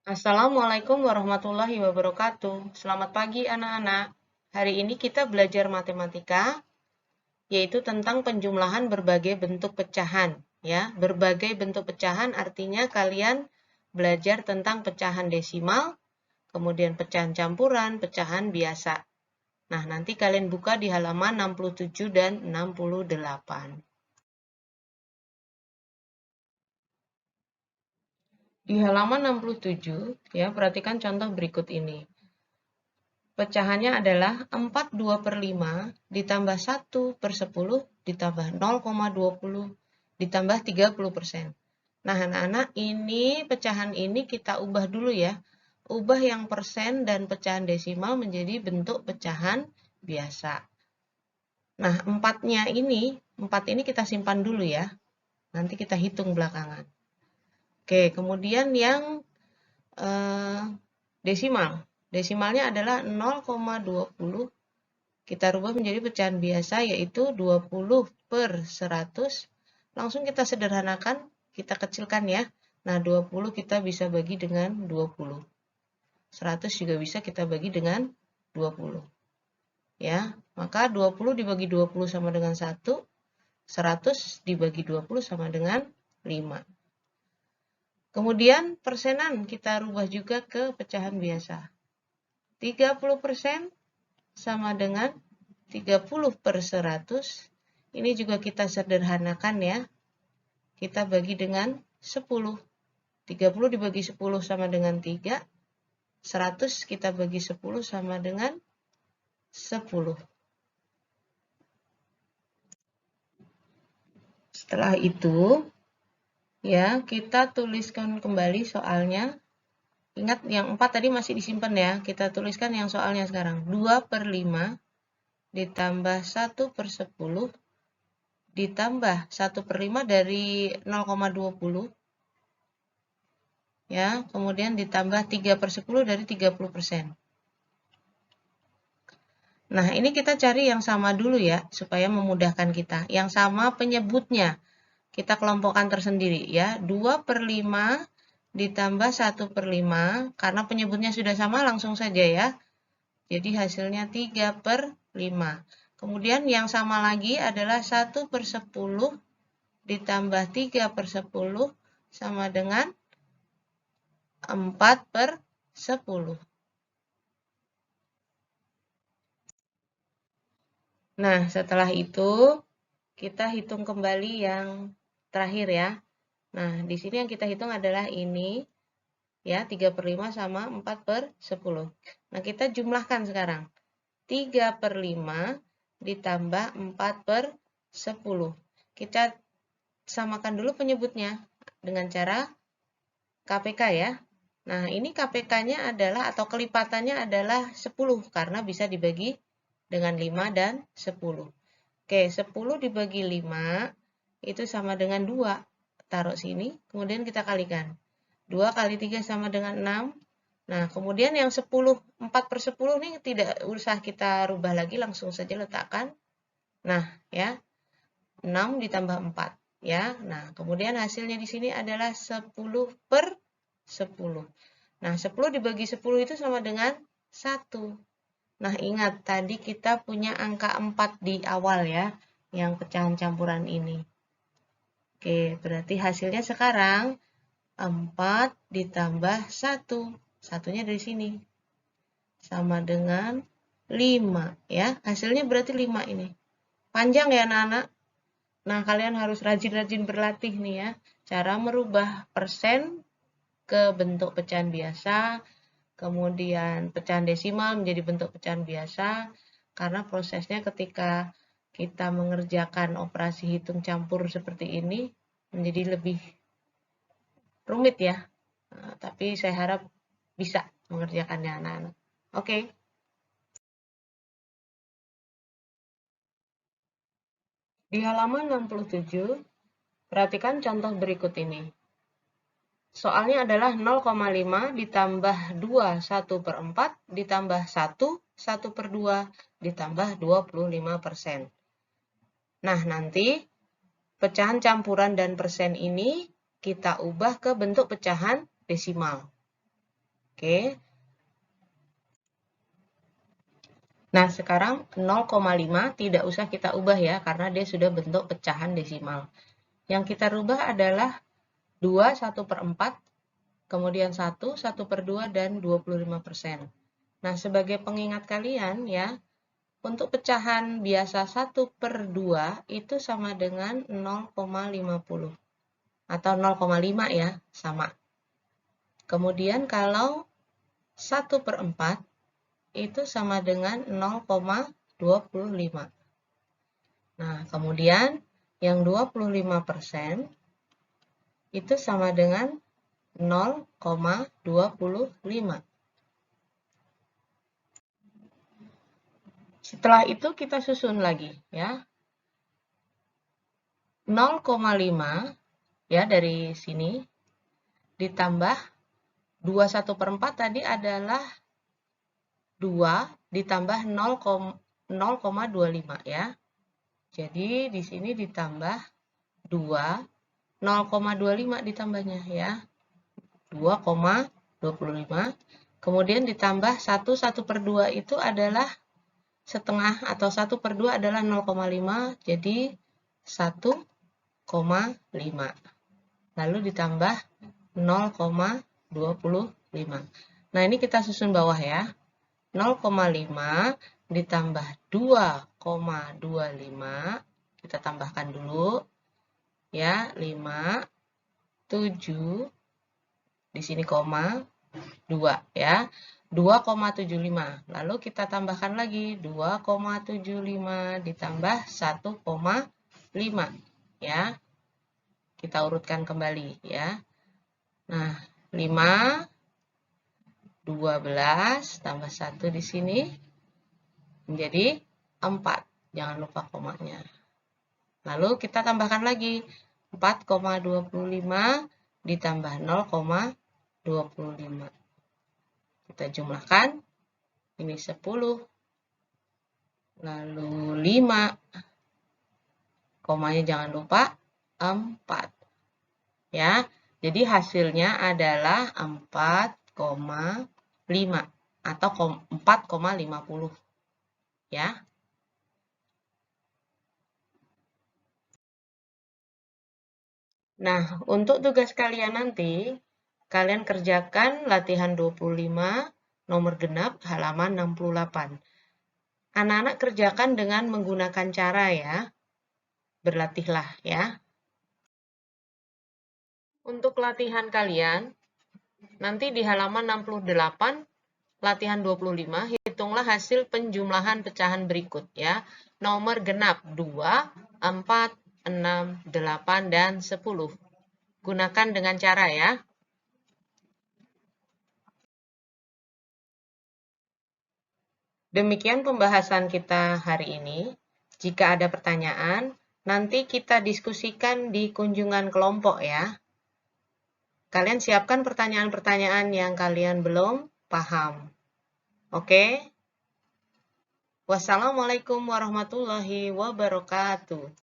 Assalamualaikum warahmatullahi wabarakatuh. Selamat pagi anak-anak. Hari ini kita belajar matematika, yaitu tentang penjumlahan berbagai bentuk pecahan. Ya, berbagai bentuk pecahan artinya kalian belajar tentang pecahan desimal, kemudian pecahan campuran, pecahan biasa. Nah, nanti kalian buka di halaman 67 dan 68. Di halaman 67, ya, perhatikan contoh berikut ini. Pecahannya adalah 4/2/5 ditambah 1/10 ditambah 0,20 ditambah 30%. Nah, anak-anak, ini pecahan ini kita ubah dulu ya. Ubah yang persen dan pecahan desimal menjadi bentuk pecahan biasa. Nah, 4 ini kita simpan dulu ya. Nanti kita hitung belakangan. Oke, kemudian yang desimal. Desimalnya adalah 0,20. Kita rubah menjadi pecahan biasa, yaitu 20/100. Langsung kita sederhanakan, kita kecilkan ya. Nah, 20 kita bisa bagi dengan 20. 100 juga bisa kita bagi dengan 20. Ya, maka 20 dibagi 20 sama dengan 1. 100 dibagi 20 sama dengan 5. Kemudian persenan kita rubah juga ke pecahan biasa. 30% sama dengan 30/100. Ini juga kita sederhanakan ya. Kita bagi dengan 10. 30 dibagi 10 sama dengan 3. 100 kita bagi 10 sama dengan 10. Setelah itu, ya, kita tuliskan kembali soalnya. Ingat yang 4 tadi masih disimpan ya. Kita tuliskan yang soalnya sekarang. 2/5 ditambah 1/10 ditambah 1/5 dari 0,20. Ya, kemudian ditambah 3/10 dari 30%. Nah, ini kita cari yang sama dulu ya, supaya memudahkan kita. Yang sama penyebutnya, kita kelompokkan tersendiri ya. 2/5 ditambah 1/5, karena penyebutnya sudah sama langsung saja ya. Jadi hasilnya 3/5. Kemudian yang sama lagi adalah 1/10 ditambah 3/10 sama dengan 4/10. Nah, setelah itu kita hitung kembali yang terakhir ya. Nah, di sini yang kita hitung adalah ini ya, 3/5 sama 4/10. Nah, kita jumlahkan sekarang. 3/5 ditambah 4/10. Kita samakan dulu penyebutnya dengan cara KPK ya. Nah, ini KPK-nya adalah atau kelipatannya adalah 10 karena bisa dibagi dengan 5 dan 10. Oke, 10 dibagi 5 itu sama dengan 2. Taruh sini, kemudian kita kalikan. 2 kali 3 sama dengan 6. Nah, kemudian yang 10, 4/10 ini tidak usah kita rubah lagi, langsung saja letakkan. Nah, ya, 6 ditambah 4. Ya, nah, kemudian hasilnya di sini adalah 10/10. Nah, 10 dibagi 10 itu sama dengan 1. Nah, ingat tadi kita punya angka 4 di awal ya, yang pecahan campuran ini. Oke, berarti hasilnya sekarang 4 ditambah 1. Satunya dari sini. Sama dengan 5 ya. Hasilnya berarti 5 ini. Panjang ya anak-anak. Nah, kalian harus rajin-rajin berlatih nih ya. Cara merubah persen ke bentuk pecahan biasa, kemudian pecahan desimal menjadi bentuk pecahan biasa, karena prosesnya ketika kita mengerjakan operasi hitung campur seperti ini menjadi lebih rumit ya. Nah, tapi saya harap bisa mengerjakannya anak-anak. Oke. Di halaman 67, perhatikan contoh berikut ini. Soalnya adalah 0,5 ditambah 2, 1/4, ditambah 1, 1/2, ditambah 25%. Nah, nanti pecahan campuran dan persen ini kita ubah ke bentuk pecahan desimal. Oke. Nah, sekarang 0,5 tidak usah kita ubah ya, karena dia sudah bentuk pecahan desimal. Yang kita rubah adalah 2, 1/4, kemudian 1, 1/2, dan 25%. Nah, sebagai pengingat kalian ya, untuk pecahan biasa 1/2 itu sama dengan 0,50. Atau 0,5 ya, sama. Kemudian kalau 1/4 itu sama dengan 0,25. Nah, kemudian yang 25% itu sama dengan 0,25. Setelah itu kita susun lagi ya. 0,5 ya dari sini ditambah 2/1/4 tadi adalah 2 ditambah 0,25 ya. Jadi di sini ditambah 2, 0,25 ditambahnya ya. 2,25. Kemudian ditambah 1, 1/2 itu adalah setengah atau 1/2 adalah 0,5. Jadi 1,5. Lalu ditambah 0,25. Nah, ini kita susun bawah ya. 0,5 ditambah 2,25. Kita tambahkan dulu. Ya, 5, 7, di sini koma, 2 ya. 2,75. Lalu kita tambahkan lagi 2,75 ditambah 1,5 ya. Kita urutkan kembali ya. Nah, 5, 12 tambah 1 di sini menjadi 4. Jangan lupa komanya. Lalu kita tambahkan lagi 4,25 ditambah 0,25. Kita jumlahkan. Ini 10. Lalu 5. Komanya jangan lupa 4. Ya. Jadi hasilnya adalah 4,5 atau 4,50 ya. Nah, untuk tugas kalian nanti, kalian kerjakan latihan 25 nomor genap halaman 68. Anak-anak kerjakan dengan menggunakan cara ya. Berlatihlah ya. Untuk latihan kalian, nanti di halaman 68, latihan 25, hitunglah hasil penjumlahan pecahan berikut ya. Nomor genap 2, 4, 6, 8, dan 10. Gunakan dengan cara ya. Demikian pembahasan kita hari ini. Jika ada pertanyaan, nanti kita diskusikan di kunjungan kelompok ya. Kalian siapkan pertanyaan-pertanyaan yang kalian belum paham. Oke? Wassalamualaikum warahmatullahi wabarakatuh.